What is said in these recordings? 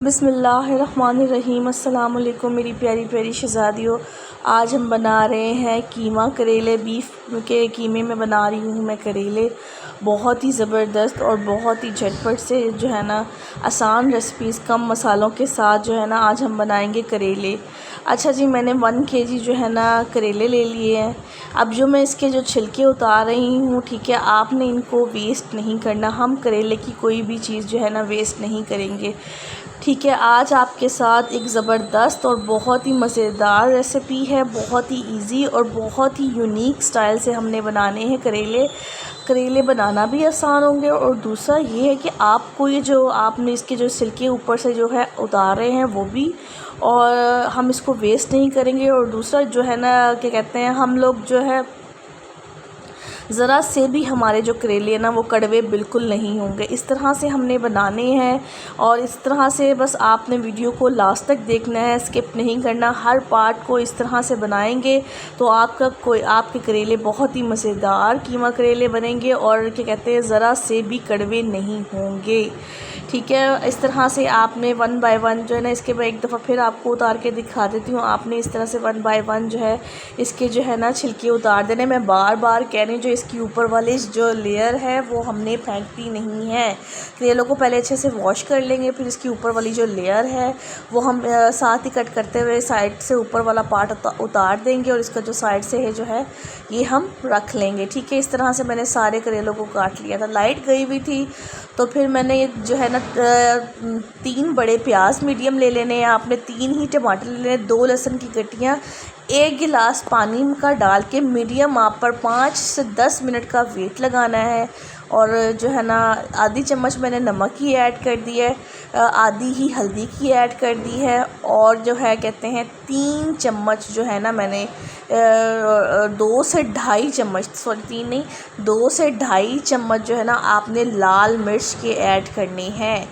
बिस्मिल्लाहिर्रहमानिर्रहीम। अस्सलाम वालेकुम मेरी प्यारी प्यारी शहज़ादियों। आज हम बना रहे हैं कीमा करेले। बीफ के कीमे में बना रही हूँ मैं करेले। बहुत ही ज़बरदस्त और बहुत ही झटपट से जो है ना आसान रेसिपीज़ कम मसालों के साथ जो है ना आज हम बनाएंगे करेले। अच्छा जी, मैंने 1 केजी जो है ना करेले ले लिए हैं। अब जो मैं इसके जो छिलके उतार रही हूँ, ठीक है, आपने इनको वेस्ट नहीं करना। हम करेले की कोई भी चीज़ जो है ना वेस्ट नहीं करेंगे, ठीक है। आज आपके साथ एक ज़बरदस्त और बहुत ही मज़ेदार रेसिपी है। बहुत ही इजी और बहुत ही यूनिक स्टाइल से हमने बनाने हैं करेले। करेले बनाना भी आसान होंगे और दूसरा ये है कि आपको ये जो आपने इसके जो छिलके ऊपर से जो है उतार रहे हैं वो भी, और हम इसको वेस्ट नहीं करेंगे। और दूसरा जो है ना क्या कहते हैं, हम लोग जो है ज़रा से भी हमारे जो करेले हैं ना वो कड़वे बिल्कुल नहीं होंगे। इस तरह से हमने बनाने हैं और इस तरह से बस आपने वीडियो को लास्ट तक देखना है, स्किप नहीं करना। हर पार्ट को इस तरह से बनाएंगे तो आपके करेले बहुत ही मज़ेदार कीमा करेले बनेंगे और क्या कहते हैं ज़रा से भी कड़वे नहीं होंगे, ठीक है। इस तरह से आपने 1 बाय 1 जो है ना, इसके मैं एक दफ़ा फिर आपको उतार के दिखा देती हूँ। आपने इस तरह से 1 बाय 1 जो है इसके जो है ना छिलके उतार देने। मैं बार बार कह रही हूँ, जो इसकी ऊपर वाली जो लेयर है वो हमने फेंकती नहीं है। करेलों को पहले अच्छे से वॉश कर लेंगे, फिर इसकी ऊपर वाली जो लेयर है वो हम साथ ही कट करते हुए साइड से ऊपर वाला पार्ट उतार देंगे और इसका जो साइड से है जो है ये हम रख लेंगे, ठीक है। इस तरह से मैंने सारे करेलों को काट लिया था। लाइट गई हुई थी तो फिर मैंने ये जो है ना 3 बड़े प्याज मीडियम ले लेने हैं आपने, 3 ही टमाटर ले लेने, 2 लहसुन की कटियाँ, 1 गिलास पानी का डाल के मीडियम आँच पर 5 से 10 मिनट का वेट लगाना है। और जो है ना आधी चम्मच मैंने नमक की ऐड कर दी है, आधी ही हल्दी की ऐड कर दी है, और जो है कहते हैं 3 चम्मच जो है ना मैंने 2 से ढाई चम्मच, सॉरी 3 नहीं, 2 से ढाई चम्मच जो है ना आपने लाल मिर्च के ऐड करने हैं,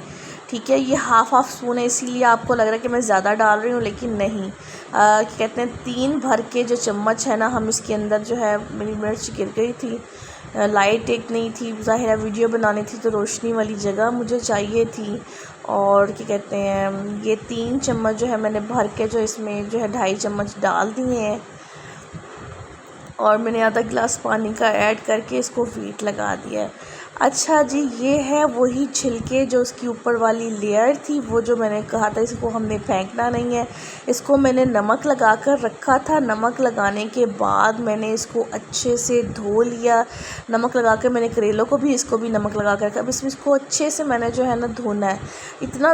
ठीक है। ये हाफ़ स्पून है, इसीलिए आपको लग रहा है कि मैं ज़्यादा डाल रही हूँ, लेकिन नहीं। कहते हैं 3 भर के जो चम्मच है ना हम इसके अंदर जो है, मेरी मिर्च गिर गई थी, लाइट एक नहीं थी, ज़ाहिर है वीडियो बनानी थी तो रोशनी वाली जगह मुझे चाहिए थी। और क्या कहते हैं ये 3 चम्मच जो है मैंने भर के जो इसमें जो है 2.5 चम्मच डाल दिए हैं और मैंने आधा गिलास पानी का ऐड करके इसको वीट लगा दिया है। अच्छा जी, ये है वही छिलके जो उसकी ऊपर वाली लेयर थी, वो जो मैंने कहा था इसको हमने फेंकना नहीं है। इसको मैंने नमक लगा कर रखा था। नमक लगाने के बाद मैंने इसको अच्छे से धो लिया। नमक लगा कर मैंने करेलों को भी, इसको भी नमक लगा कर रखा। अब इसको अच्छे से मैंने जो है ना धोना है। इतना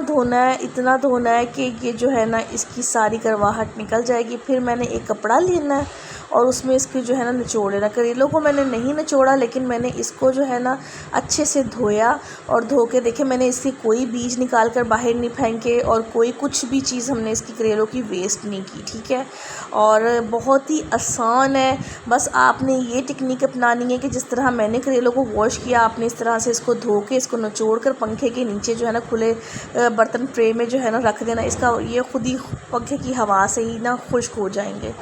धोना है कि ये जो है ना इसकी सारी करवाहट निकल जाएगी। फिर मैंने एक कपड़ा लेना है और उसमें इसकी जो है ना निचोड़ लेना। करेलों को मैंने नहीं निचोड़ा, लेकिन मैंने इसको जो है ना अच्छे से धोया और धो के देखे मैंने इसकी कोई बीज निकाल कर बाहर नहीं फेंके और कोई कुछ भी चीज़ हमने इसकी करेलों की वेस्ट नहीं की, ठीक है। और बहुत ही आसान है, बस आपने ये टेक्निक अपनानी है कि जिस तरह मैंने करेलों को वॉश किया आपने इस तरह से इसको धो के इसको निचोड़ कर पंखे के नीचे जो है ना खुले बर्तन ट्रे में जो है ना रख देना। इसका ये खुद ही पंखे की हवा से ही ना खुश्क हो जाएंगे,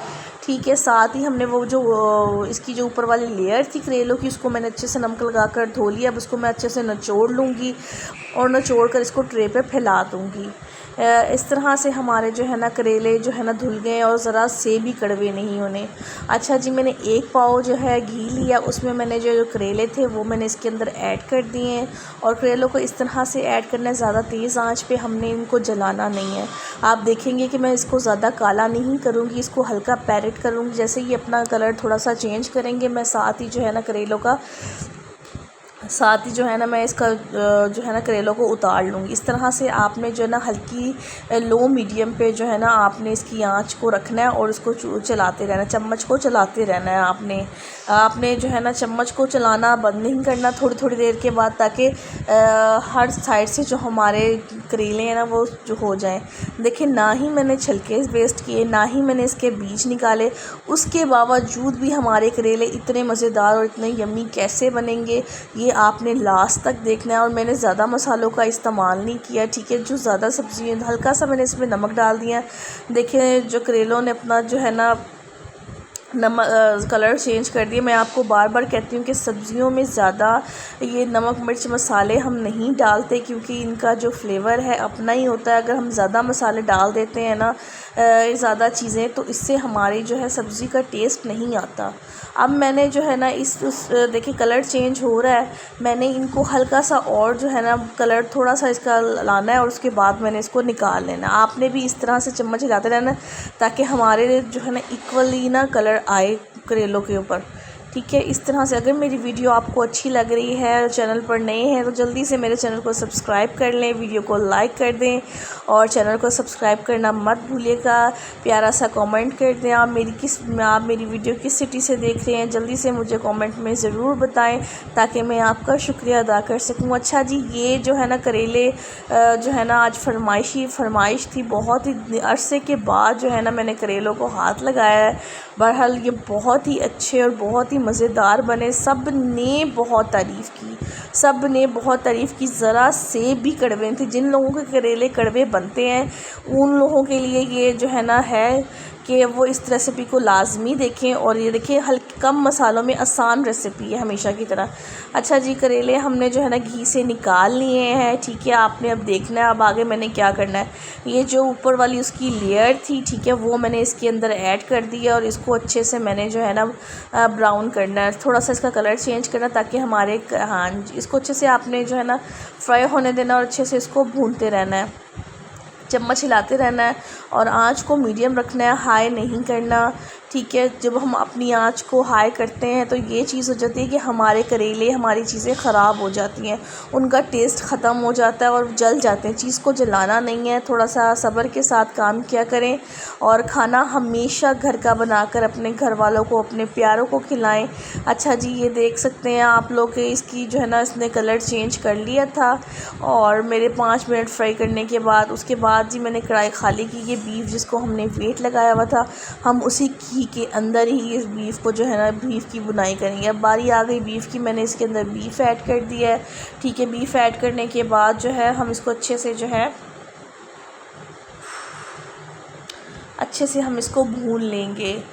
ठीक है। साथ ही हमने वो जो इसकी जो ऊपर वाली लेयर थी करेलों की, उसको मैंने अच्छे से नमक लगा कर धो लिया। अब उसको मैं अच्छे से निचोड़ लूँगी और निचोड़ कर इसको ट्रे पे फैला दूँगी। इस तरह से हमारे जो है ना करेले जो है ना धुल गए और ज़रा से भी कड़वे नहीं होने। अच्छा जी, मैंने 1 पाव जो है घी लिया, उसमें मैंने जो करेले थे वो मैंने इसके अंदर ऐड कर दिए हैं। और करेलों को इस तरह से ऐड करना है, ज़्यादा तेज़ आंच पे हमने इनको जलाना नहीं है। आप देखेंगे कि मैं इसको ज़्यादा काला नहीं करूँगी, इसको हल्का पैरेट करूँगी। जैसे ही अपना कलर थोड़ा सा चेंज करेंगे, मैं साथ ही जो है ना करेलों का साथ ही जो है ना मैं इसका जो है ना करेलों को उतार लूँगी। इस तरह से आपने जो है ना हल्की लो मीडियम पे जो है ना आपने इसकी आंच को रखना है और इसको चलाते रहना, चम्मच को चलाते रहना है। आपने जो है ना चम्मच को चलाना बंद नहीं करना थोड़ी थोड़ी देर के बाद, ताकि हर साइड से जो हमारे करेले हैं ना वो जो हो जाएं। देखिए, ना ही मैंने छिलके वेस्ट किए, ना ही मैंने इसके बीज निकाले, उसके बावजूद भी हमारे करेले इतने मज़ेदार और इतने यम्मी कैसे बनेंगे ये आपने लास्ट तक देखना है। और मैंने ज़्यादा मसालों का इस्तेमाल नहीं किया, ठीक है। जो ज़्यादा सब्ज़ी हल्का सा मैंने इसमें नमक डाल दिया। देखिए, जो करेलों ने अपना जो है ना कलर चेंज कर दिए। मैं आपको बार बार कहती हूँ कि सब्ज़ियों में ज़्यादा ये नमक मिर्च मसाले हम नहीं डालते, क्योंकि इनका जो फ्लेवर है अपना ही होता है। अगर हम ज़्यादा मसाले डाल देते हैं ना, ज़्यादा चीज़ें, तो इससे हमारी जो है सब्ज़ी का टेस्ट नहीं आता। अब मैंने जो है ना देखिए कलर चेंज हो रहा है, मैंने इनको हल्का सा और जो है ना कलर थोड़ा सा इसका लाना है और उसके बाद मैंने इसको निकाल लेना। आपने भी इस तरह से चम्मच हिलाते रहना ताकि हमारे जो है ना इक्वली ना कलर आए करेलों के ऊपर। ठीक है, इस तरह से। अगर मेरी वीडियो आपको अच्छी लग रही है और चैनल पर नए हैं तो जल्दी से मेरे चैनल को सब्सक्राइब कर लें, वीडियो को लाइक कर दें और चैनल को सब्सक्राइब करना मत भूलिएगा। प्यारा सा कमेंट कर दें। आप मेरी वीडियो किस सिटी से देख रहे हैं, जल्दी से मुझे कमेंट में ज़रूर बताएं ताकि मैं आपका शुक्रिया अदा कर सकूँ। अच्छा जी, ये जो है ना करेले जो है ना आज फरमाइश थी, बहुत ही अरसे के बाद जो है ना मैंने करेलों को हाथ लगाया है। बहरहाल ये बहुत ही अच्छे और बहुत ही मज़ेदार बने। सब ने बहुत तारीफ़ की, ज़रा से भी कड़वे थे। जिन लोगों के करेले कड़वे बनते हैं उन लोगों के लिए ये जो है ना है कि वो इस रेसिपी को लाजमी देखें। और ये देखिए हल्के कम मसालों में आसान रेसिपी है हमेशा की तरह। अच्छा जी, करेले हमने जो है ना घी से निकाल लिए हैं। ठीक है, आपने अब देखना है अब आगे मैंने क्या करना है। ये जो ऊपर वाली उसकी लेयर थी, ठीक है, वो मैंने इसके अंदर ऐड कर दी है और इसको अच्छे से मैंने जो है ना ब्राउन करना है, थोड़ा सा इसका कलर चेंज करना ताकि हमारे इसको अच्छे से आपने जो है ना फ्राई होने देना और अच्छे से इसको भूनते रहना है, चम्मच हिलाते रहना है और आँच को मीडियम रखना है, हाई नहीं करना। ठीक है, जब हम अपनी आँच को हाई करते हैं तो ये चीज़ हो जाती है कि हमारे करेले, हमारी चीज़ें ख़राब हो जाती हैं, उनका टेस्ट ख़त्म हो जाता है और जल जाते हैं। चीज़ को जलाना नहीं है, थोड़ा सा सब्र के साथ काम किया करें और खाना हमेशा घर का बनाकर अपने घर वालों को, अपने प्यारों को खिलाएं। अच्छा जी, ये देख सकते हैं आप लोग इसकी जो है ना इसने कलर चेंज कर लिया था और मेरे 5 मिनट फ्राई करने के बाद उसके बाद जी मैंने कढ़ाई खाली की। ये बीफ जिसको हमने वेट लगाया हुआ था, हम उसी घी के अंदर ही इस बीफ को जो है ना बीफ की बुनाई करेंगे। अब बारी आ गई बीफ की, मैंने इसके अंदर बीफ ऐड कर दिया है। ठीक है, बीफ ऐड करने के बाद जो है हम इसको अच्छे से हम इसको भून लेंगे।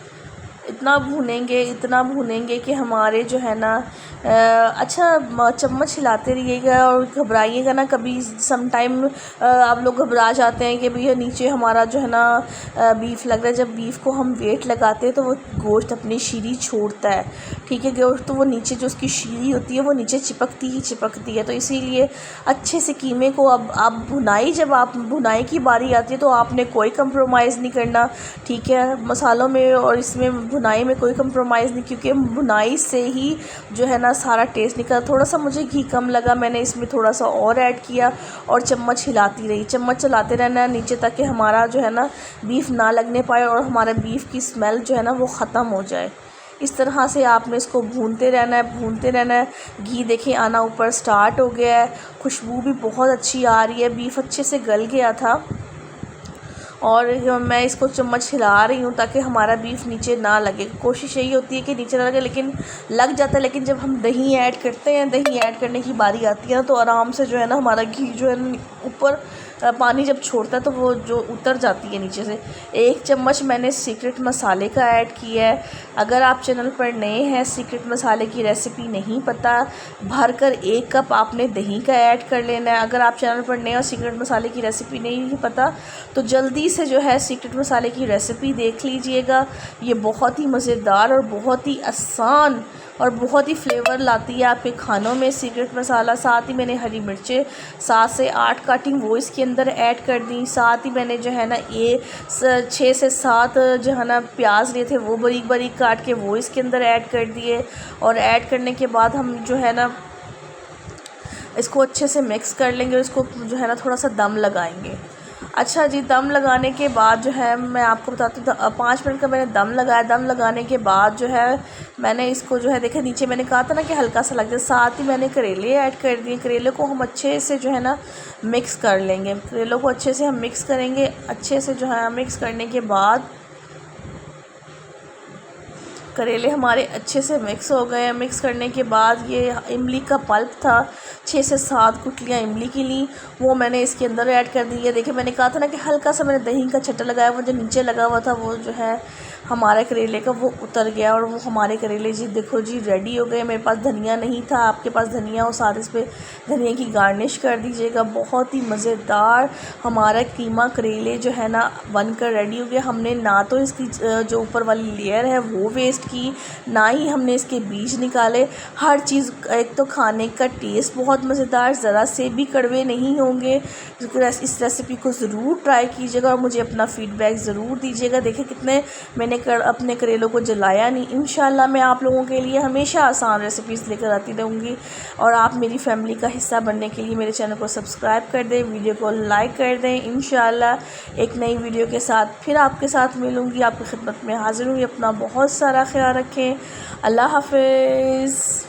इतना भूनेंगे कि हमारे जो है ना अच्छा चम्मच हिलाते रहिएगा और घबराइएगा ना कभी। सम टाइम आप लोग घबरा जाते हैं कि भैया नीचे हमारा जो है ना बीफ लग रहा है। जब बीफ को हम वेट लगाते हैं तो वो गोश्त अपनी शीरी छोड़ता है। ठीक है, गोश्त तो वो नीचे जो उसकी शीरी होती है वो नीचे चिपकती है। तो इसीलिए अच्छे से कीमे को अब जब आप भुनाई की बारी आती है तो आपने कोई कंप्रोमाइज़ नहीं करना। ठीक है, मसालों में और इसमें भुनाई में कोई कंप्रोमाइज़ नहीं, क्योंकि भुनाई से ही जो है ना सारा टेस्ट निकला। थोड़ा सा मुझे घी कम लगा, मैंने इसमें थोड़ा सा और ऐड किया और चम्मच हिलाती रही। चम्मच चलाते रहना है नीचे ताकि हमारा जो है ना बीफ ना लगने पाए और हमारा बीफ की स्मेल जो है ना वो ख़त्म हो जाए। इस तरह से आपने इसको भूनते रहना है। घी देखिए आना ऊपर स्टार्ट हो गया है, खुशबू भी बहुत अच्छी आ रही है, बीफ अच्छे से गल गया था और मैं इसको चम्मच हिला रही हूँ ताकि हमारा बीफ नीचे ना लगे। कोशिश यही होती है कि नीचे ना लगे, लेकिन लग जाता है। लेकिन जब हम दही ऐड करते हैं, दही ऐड करने की बारी आती है ना, तो आराम से जो है ना हमारा घी जो है ना ऊपर पानी जब छोड़ता है तो वो जो उतर जाती है नीचे से। 1 चम्मच मैंने सीक्रेट मसाले का ऐड किया है। अगर आप चैनल पर नए हैं, सीक्रेट मसाले की रेसिपी नहीं पता, भरकर 1 कप आपने दही का ऐड कर लेना है। अगर आप चैनल पर नए और सीक्रेट मसाले की रेसिपी नहीं पता तो जल्दी से जो है सीक्रेट मसाले की रेसिपी देख लीजिएगा। ये बहुत ही मज़ेदार और बहुत ही आसान और बहुत ही फ्लेवर लाती है आपके खानों में सीक्रेट मसाला। साथ ही मैंने हरी मिर्चें 7 से 8 काटिंग वो इसके अंदर ऐड कर दी। साथ ही मैंने जो है ना 6 से 7 जो है ना प्याज लिए थे वो बारीक बारीक काट के वो इसके अंदर ऐड कर दिए। और ऐड करने के बाद हम जो है ना इसको अच्छे से मिक्स कर लेंगे और इसको जो है ना थोड़ा सा दम लगाएंगे। अच्छा जी, दम लगाने के बाद जो है मैं आपको बताती हूँ 5 मिनट का मैंने दम लगाया। दम लगाने के बाद जो है मैंने इसको जो है देखे नीचे मैंने कहा था ना कि हल्का सा लग जाए। साथ ही मैंने करेले ऐड कर दिए। करेले को हम अच्छे से जो है ना मिक्स कर लेंगे। करेलों को अच्छे से हम मिक्स करेंगे। अच्छे से जो है मिक्स करने के बाद करेले हमारे अच्छे से मिक्स हो गए। मिक्स करने के बाद ये इमली का पल्प था, 6 से 7 गुठलियाँ इमली की ली, वो मैंने इसके अंदर ऐड कर दी है। देखिए मैंने कहा था ना कि हल्का सा मैंने दही का छट्टा लगाया, वो जो नीचे लगा हुआ था वो जो है हमारे करेले का वो उतर गया और वो हमारे करेले जी देखो जी रेडी हो गए। मेरे पास धनिया नहीं था, आपके पास धनिया हो साथ इस पे धनिया की गार्निश कर दीजिएगा। बहुत ही मज़ेदार हमारा कीमा करेले जो है ना बनकर रेडी हो गया। हमने ना तो इसकी जो ऊपर वाली लेयर है वो वेस्ट की, ना ही हमने इसके बीज निकाले। हर चीज़, एक तो खाने का टेस्ट बहुत मज़ेदार, ज़रा से भी कड़वे नहीं होंगे। इस रेसिपी को ज़रूर ट्राई कीजिएगा और मुझे अपना फ़ीडबैक ज़रूर दीजिएगा। देखिए कितने मैंने अपने करेलों को जलाया नहीं। इंशाल्लाह मैं आप लोगों के लिए हमेशा आसान रेसिपीज़ लेकर आती रहूँगी और आप मेरी फैमिली का हिस्सा बनने के लिए मेरे चैनल को सब्सक्राइब कर दें, वीडियो को लाइक कर दें। इंशाल्लाह एक नई वीडियो के साथ फिर आपके साथ मिलूँगी, आपकी खिदमत में हाज़िर हूँ। अपना बहुत सारा ख्याल रखें। अल्लाह हाफ़िज़।